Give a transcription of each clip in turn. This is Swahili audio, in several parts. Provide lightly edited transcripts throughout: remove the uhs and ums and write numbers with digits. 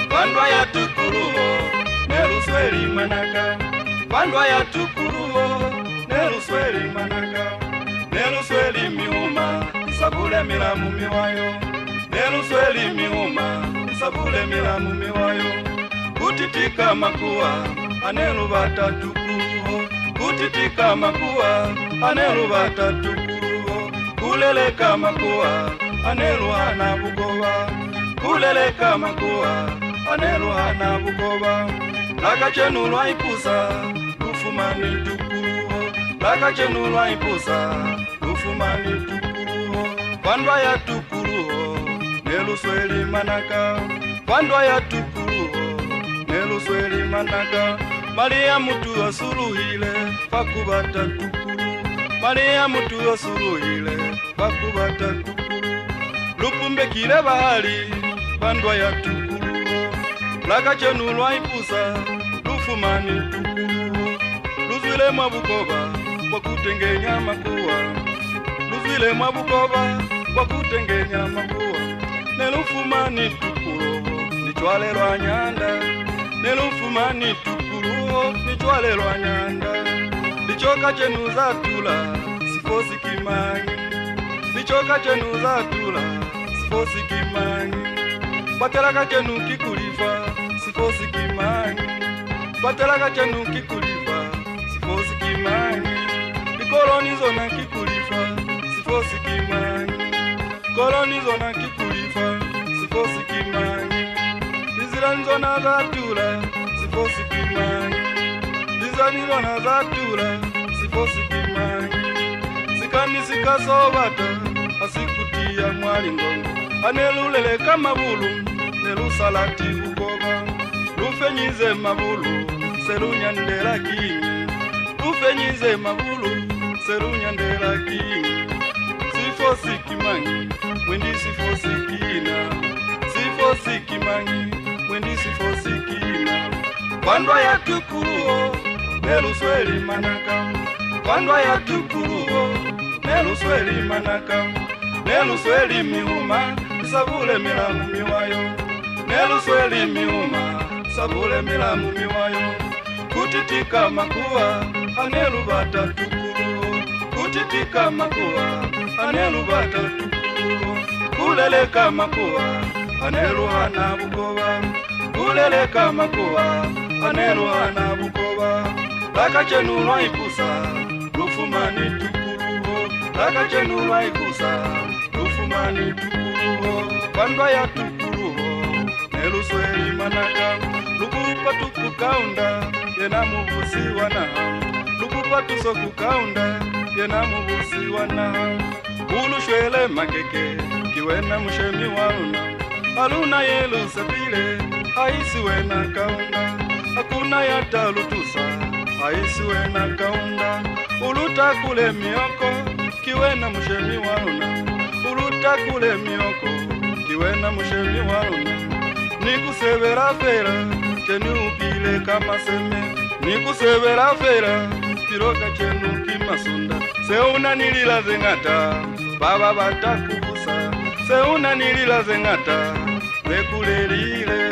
Bandwa ya tukuruho nelusweli manaka, bandwa ya tukuruho nelusweli manaka, nelusweli miuma isabule milamu miwayo, nelusweli miuma isabule milamu miwayo, kutitika makuwa anelubata tukuruho, kutitika makuwa anelubata tukuruho, kuleleka makuwa aneluhana bugoba, kuleleka makuwa aneluhana bugoba, lakachenulwa ipusa lufumani tukuruho, lakachenulwa ipusa lufumani tukuruho, bandwa ya tukuruho nelusweli manaka, bandwa ya tukuruho nelusweli manaka, Maria mutu asuluhile fakubata tukuru, Maria mutu asuluhile fakubata tukuru, lupumbe kile bahali bandwa ya tukuruho, lakachenulwa ipusa lufumani tukuruho, luzwile mwabukoba kwa kutengenya makuwa, luzwile mwabukoba kwa kutengenya makuwa, nelufumani tukuruho nichwalelwa nyanda, nelufumani tukuruho nichwalelwa nyanda, lichoka chenu zatula sifosi kimanyi, lichoka chenu zatula sifosi kimanyi, batelaka chenu kikulifa sifosi kimanyi, batelaka chenu kikulifa sifosi kimanyi, likoloni zona kikulifa sifosi kimanyi, koloni zona kikulifa sifosi kimanyi, lizilani zona zatula sifosi kimanyi, lizani zona zatula sifosi kimanyi, sikani sikasobata asikutia mwalingongo, aneluleleka mabulu nelusalati bugoba, lufenyize mabulu selunyandela kinyi, lufenyize mabulu selunyandela kinyi, sifosi kimanyi mwendi sifosi kina, sifosi kimanyi mwendi sifosi kina, bandwa ya tukuruho nelusweli manaka, bandwa ya tukuruho nelusweli manaka, nelusweli miuma sabule milamu miwayo, nelusweli miuma sabule milamu miwayo, kutitika makuwa anelubata tukuruho, kutitika makuwa anelubata tukuruho, kuleleka makuwa aneluhana bugoba, kuleleka makuwa aneluhana bugoba, lakachenulwa ipusa lufumani tukuruho, lakachenulwa ipusa lufumani tukuruho, bandwa ya tukuruho nelusweli manaka, lukupa tukukaunda yena mubusi wana, lukupa tusokukaunda yena mubusi wana, ulushwele makeke kiwena mushemi wauna, aluna yelu sepile haisi wena kaunda, hakuna yata lutusa haisi wena kaunda, uluta kule mioko kiwena mushemi wauna, uluta kule mioko kiwena mushemi wauna, nikusevera fera chenu upile kama seme, nikusevera fera piroka chenu kimasunda, seuna nilila zengata baba batakubusa, seuna nilila zengata bekulelile,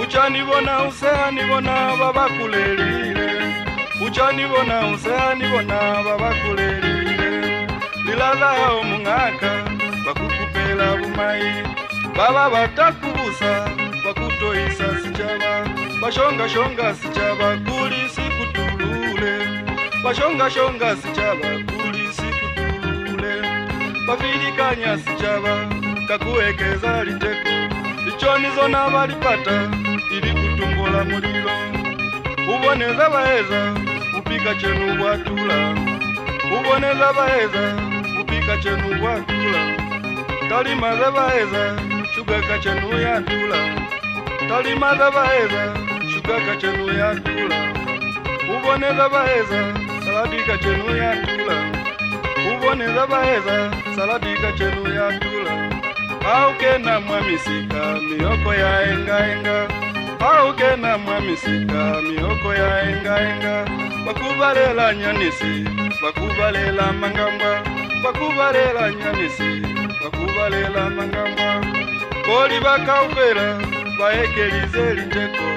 uchanibona useanibona baba kulelile, uchanibona useanibona baba kulelile, lilaza omungaka bakukupela bumayi, baba batakubusa bakutoisa sichaba, bashonga shonga sichaba kuli sikutulule, bashonga shonga sichaba kuli sikutulule, bafilikanya sichaba kakuwekeza liteko, lichoni zona balipata ili kutumbola mulilo, uboneza baeza upika chenu bwatula, uboneza baeza upika chenu bwatula, talimaze baeza shugaka chenu yatula, talimaze baeza kachenu yatula uboneza baheza saladi kachenu yatula uboneza baheza saladi kachenu yatula aukena mwamisika mioko ya enga aukena mwamisika mioko ya enga bakubalela nyanisi bakubalela mangamba bakubalela nyanisi bakubalela mangamba koli bakaufera baekelize lindeko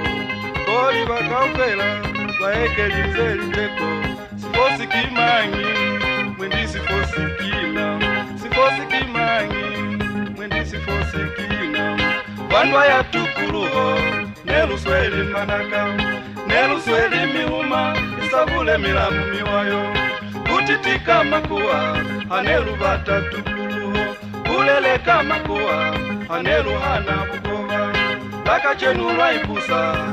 koli bakaufera baekelize lindeko sifosi kimanyi mwendi sifosi kina sifosi kimanyi mwendi sifosi kina bandwa ya tukuruho nelusweli manaka nelusweli miuma isabule milamu miwayo kutitika makuwa anelubata tukuruho kuleleka makuwa aneluhana bukova lakachenu lwaipusa